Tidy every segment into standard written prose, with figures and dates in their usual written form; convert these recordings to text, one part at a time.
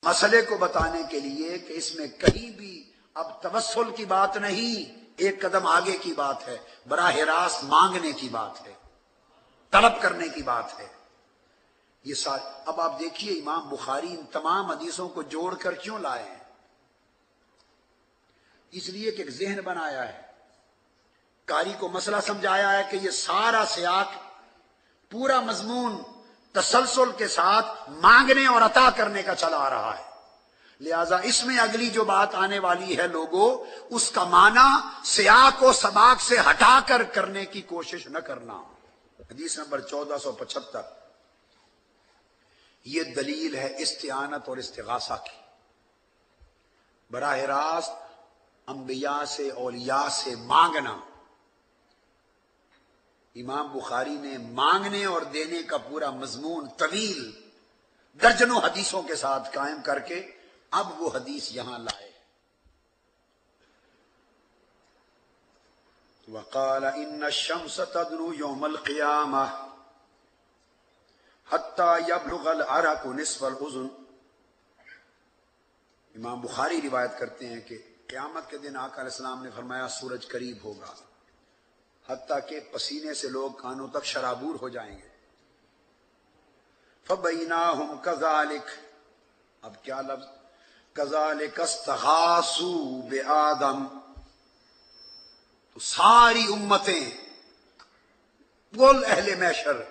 مسئلے کو بتانے کے لیے کہ اس میں کہیں بھی اب توسل کی بات نہیں، ایک قدم آگے کی بات ہے، براہ راست مانگنے کی بات ہے، طلب کرنے کی بات ہے۔ یہ اب آپ دیکھیے امام بخاری ان تمام حدیثوں کو جوڑ کر کیوں لائے ہیں؟ اس لیے کہ ایک ذہن بنایا ہے، قاری کو مسئلہ سمجھایا ہے کہ یہ سارا سیاق، پورا مضمون تسلسل کے ساتھ مانگنے اور عطا کرنے کا چلا آ رہا ہے، لہذا اس میں اگلی جو بات آنے والی ہے لوگوں، اس کا معنی سیاق و سباق سے ہٹا کر کرنے کی کوشش نہ کرنا۔ حدیث نمبر 1475، یہ دلیل ہے استعانت اور استغاثہ کی، براہ راست انبیاء سے اولیاء سے مانگنا۔ امام بخاری نے مانگنے اور دینے کا پورا مضمون طویل درجنوں حدیثوں کے ساتھ قائم کر کے اب وہ حدیث یہاں لائے۔ وقال ان الشمس تدنو یوم القیامہ حتی یبلغ العرق نصف الاذن۔ امام بخاری روایت کرتے ہیں کہ قیامت کے دن آقا علیہ السلام نے فرمایا سورج قریب ہوگا، حتیٰ کہ پسینے سے لوگ کانوں تک شرابور ہو جائیں گے۔ فَبَيْنَاهُمْ كَذَلِكَ، اب کیا لفظ، كَذَلِكَ اسْتَغَاثُوا بِآدَمَ، تو ساری امتیں، کل اہل محشر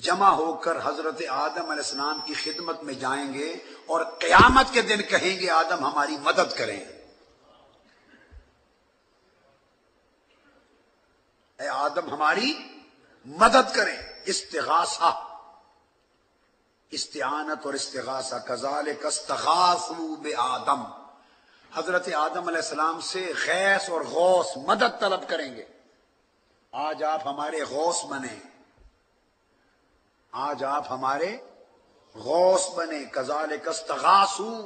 جمع ہو کر حضرت آدم علیہ السلام کی خدمت میں جائیں گے اور قیامت کے دن کہیں گے آدم ہماری مدد کریں، اے آدم ہماری مدد کریں۔ استغاثہ، استعانت اور استغاثہ، کذالک استغاثوا بآدم، حضرت آدم علیہ السلام سے غیث اور غوث مدد طلب کریں گے، آج آپ ہمارے غوث بنیں، آج آپ ہمارے غوث بنیں۔ کذالک استغاثوا،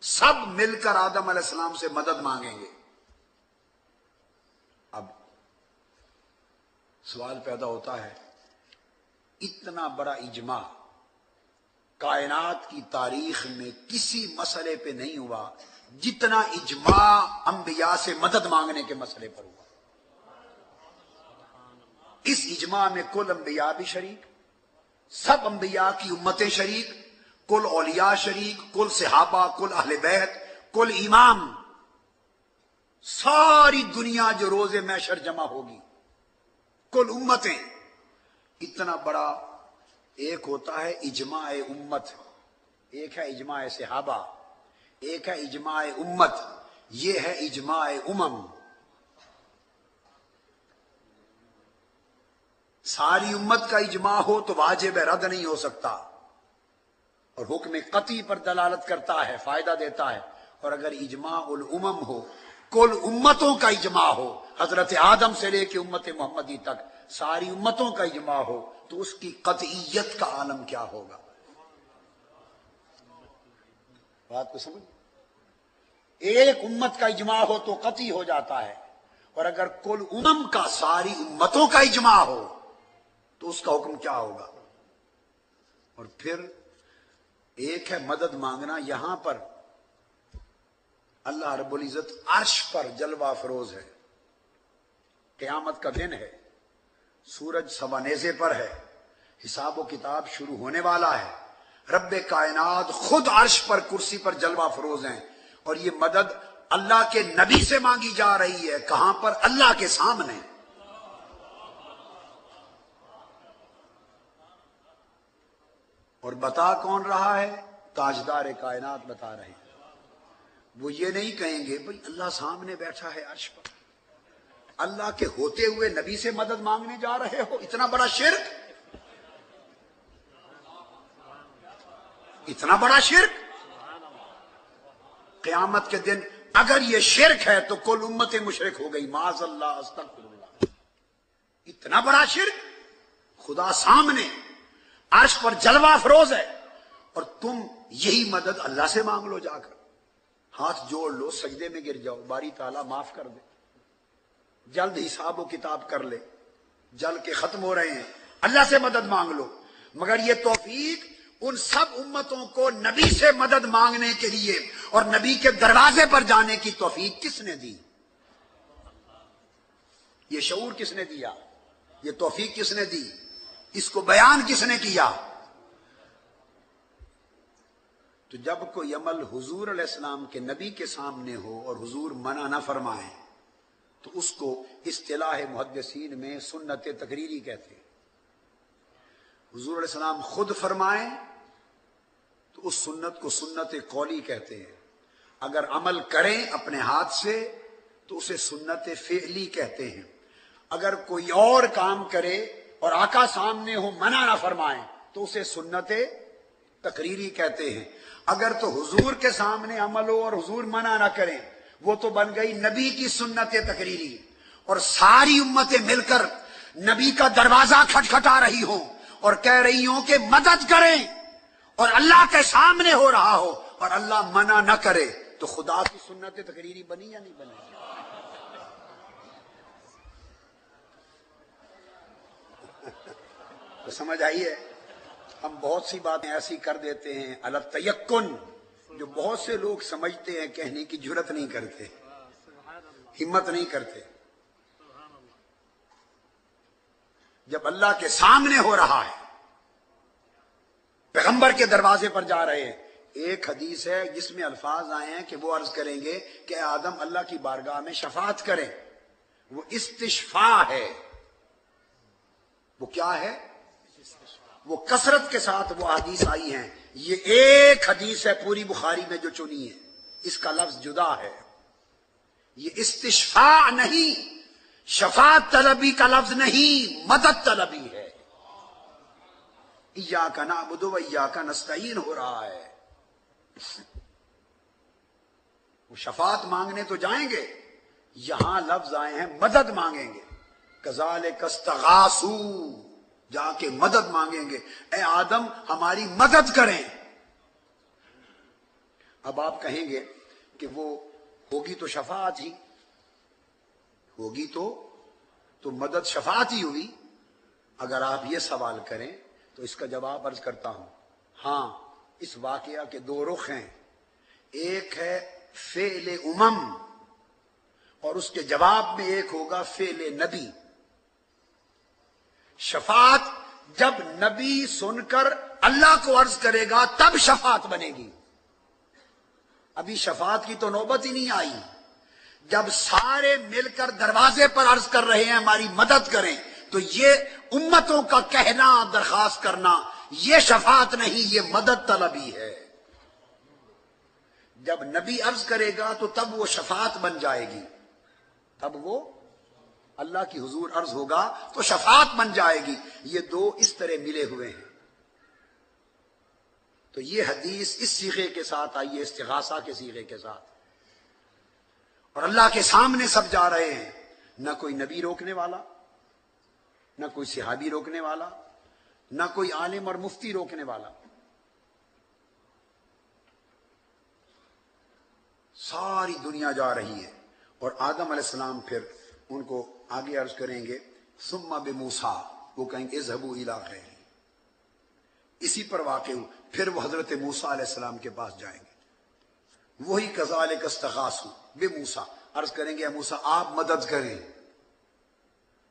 سب مل کر آدم علیہ السلام سے مدد مانگیں گے۔ اب سوال پیدا ہوتا ہے، اتنا بڑا اجماع کائنات کی تاریخ میں کسی مسئلے پہ نہیں ہوا جتنا اجماع انبیاء سے مدد مانگنے کے مسئلے پر ہوا۔ اس اجماع میں کل انبیاء بھی شریک، سب انبیاء کی امتیں شریک، کل اولیاء شریک، کل صحابہ، کل اہل بیت، کل امام، ساری دنیا جو روز محشر جمع ہوگی، کل امتیں۔ اتنا بڑا ایک ہوتا ہے اجماع امت، ایک ہے اجماع صحابہ، ایک ہے اجماع امت، یہ ہے اجماع امم۔ ساری امت کا اجماع ہو تو واجب رد نہیں ہو سکتا، اور حکم قطعی پر دلالت کرتا ہے، فائدہ دیتا ہے۔ اور اگر اجماع الامم ہو، کل امتوں کا اجماع ہو، حضرت آدم سے لے کے امت محمدی تک ساری امتوں کا اجماع ہو، تو اس کی قطعیت کا عالم کیا ہوگا؟ بات کو سمجھ، ایک امت کا اجماع ہو تو قطعی ہو جاتا ہے، اور اگر کل امم کا، ساری امتوں کا اجماع ہو تو اس کا حکم کیا ہوگا؟ اور پھر ایک ہے مدد مانگنا، یہاں پر اللہ رب العزت عرش پر جلوہ افروز ہے، قیامت کا دن ہے، سورج سوا نیزے پر ہے، حساب و کتاب شروع ہونے والا ہے، رب کائنات خود عرش پر کرسی پر جلوہ افروز ہیں، اور یہ مدد اللہ کے نبی سے مانگی جا رہی ہے۔ کہاں پر؟ اللہ کے سامنے۔ اور بتا کون رہا ہے؟ تاجدار کائنات بتا رہے ہیں۔ وہ یہ نہیں کہیں گے بھئی اللہ سامنے بیٹھا ہے عرش پر، اللہ کے ہوتے ہوئے نبی سے مدد مانگنے جا رہے ہو، اتنا بڑا شرک، اتنا بڑا شرک۔ قیامت کے دن اگر یہ شرک ہے تو کل امت مشرک ہو گئی، معاذ اللہ، استغفر اللہ۔ اتنا بڑا شرک، خدا سامنے عرش پر جلوہ افروز ہے، اور تم یہی مدد اللہ سے مانگ لو، جا کر ہاتھ جوڑ لو، سجدے میں گر جاؤ، باری تعالیٰ معاف کر دے، جلد حساب و کتاب کر لے، جل کے ختم ہو رہے ہیں، اللہ سے مدد مانگ لو۔ مگر یہ توفیق ان سب امتوں کو نبی سے مدد مانگنے کے لیے اور نبی کے دروازے پر جانے کی توفیق کس نے دی؟ یہ شعور کس نے دیا؟ یہ توفیق کس نے دی؟ اس کو بیان کس نے کیا؟ تو جب کوئی عمل حضور علیہ السلام کے نبی کے سامنے ہو اور حضور منع نہ فرمائیں تو اس کو اصطلاح محدثین میں سنت تقریری کہتے ہیں۔ حضور علیہ السلام خود فرمائیں تو اس سنت کو سنت قولی کہتے ہیں، اگر عمل کریں اپنے ہاتھ سے تو اسے سنت فعلی کہتے ہیں، اگر کوئی اور کام کرے اور آقا سامنے ہو منع نہ فرمائیں تو اسے سنت تقریری کہتے ہیں۔ اگر تو حضور کے سامنے عمل ہو اور حضور منع نہ کریں وہ تو بن گئی نبی کی سنت تقریری، اور ساری امتیں مل کر نبی کا دروازہ کھٹکھٹا رہی ہوں اور کہہ رہی ہوں کہ مدد کریں، اور اللہ کے سامنے ہو رہا ہو اور اللہ منع نہ کرے، تو خدا کی سنت تقریری بنی یا نہیں بنی؟ تو سمجھ آئیے، ہم بہت سی باتیں ایسی کر دیتے ہیں الگ تیقن، جو بہت سے لوگ سمجھتے ہیں، کہنے کی جرت نہیں کرتے، ہمت نہیں کرتے۔ جب اللہ کے سامنے ہو رہا ہے، پیغمبر کے دروازے پر جا رہے ہیں، ایک حدیث ہے جس میں الفاظ آئے ہیں کہ وہ عرض کریں گے کہ آدم اللہ کی بارگاہ میں شفاعت کریں، وہ استشفاء ہے۔ وہ کیا ہے؟ وہ کثرت کے ساتھ وہ حدیث آئی ہیں، یہ ایک حدیث ہے پوری بخاری میں جو چنی ہے، اس کا لفظ جدا ہے، یہ استشفاء نہیں، شفاعت طلبی کا لفظ نہیں، مدد طلبی ہے۔ ایاک نعبد و ایاک نستعین ہو رہا ہے۔ وہ شفاعت مانگنے تو جائیں گے، یہاں لفظ آئے ہیں مدد مانگیں گے، کذالک استغاثوا، جا کے مدد مانگیں گے، اے آدم ہماری مدد کریں۔ اب آپ کہیں گے کہ وہ ہوگی تو شفاعت ہی ہوگی، تو مدد شفاعت ہی ہوئی۔ اگر آپ یہ سوال کریں تو اس کا جواب عرض کرتا ہوں، ہاں اس واقعہ کے دو رخ ہیں، ایک ہے فعل امم اور اس کے جواب میں ایک ہوگا فعل نبی۔ شفاعت جب نبی سن کر اللہ کو عرض کرے گا تب شفاعت بنے گی، ابھی شفاعت کی تو نوبت ہی نہیں آئی۔ جب سارے مل کر دروازے پر عرض کر رہے ہیں ہماری مدد کریں، تو یہ امتوں کا کہنا درخواست کرنا یہ شفاعت نہیں، یہ مدد طلبی ہے۔ جب نبی عرض کرے گا تو تب وہ شفاعت بن جائے گی، تب وہ اللہ کی حضور عرض ہوگا تو شفاعت بن جائے گی۔ یہ دو اس طرح ملے ہوئے ہیں۔ تو یہ حدیث اس صیغے کے ساتھ آئی ہے، استغاثہ کے صیغے کے ساتھ، اور اللہ کے سامنے سب جا رہے ہیں، نہ کوئی نبی روکنے والا، نہ کوئی صحابی روکنے والا، نہ کوئی عالم اور مفتی روکنے والا، ساری دنیا جا رہی ہے۔ اور آدم علیہ السلام پھر ان کو آگے عرض کریں گے ثم بموسیٰ، وہ کہیں گے اذهبوا الی غیرہ، اسی پر واقع ہوں، پھر وہ حضرت موسیٰ علیہ السلام کے پاس جائیں گے، وہی کذالک استغاثوا بموسیٰ، عرض کریں گے اے موسیٰ آپ مدد کریں۔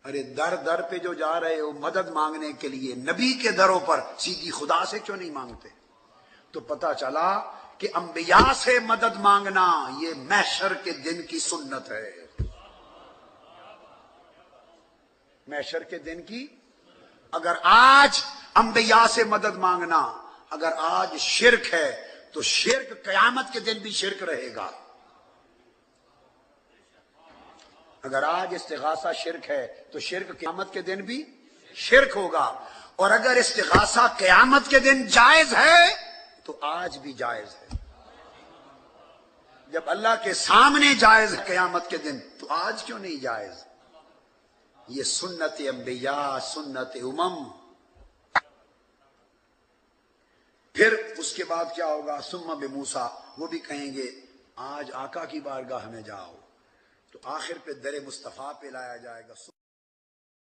ارے در در پہ جو جا رہے ہو مدد مانگنے کے لیے، نبی کے دروں پر سیدھی خدا سے کیوں نہیں مانگتے؟ تو پتہ چلا کہ انبیاء سے مدد مانگنا یہ محشر کے دن کی سنت ہے، محشر کے دن کی۔ اگر آج انبیاء سے مدد مانگنا اگر آج شرک ہے تو شرک قیامت کے دن بھی شرک رہے گا۔ اگر آج استغاثہ شرک ہے تو شرک قیامت کے دن بھی شرک ہوگا، اور اگر استغاثہ قیامت کے دن جائز ہے تو آج بھی جائز ہے۔ جب اللہ کے سامنے جائز ہے قیامت کے دن تو آج کیوں نہیں جائز؟ یہ سنت انبیاء، سنت امم۔ پھر اس کے بعد کیا ہوگا؟ ثم بموسیٰ، وہ بھی کہیں گے آج آقا کی بارگاہ میں جاؤ، تو آخر پہ در مصطفیٰ پہ لایا جائے گا۔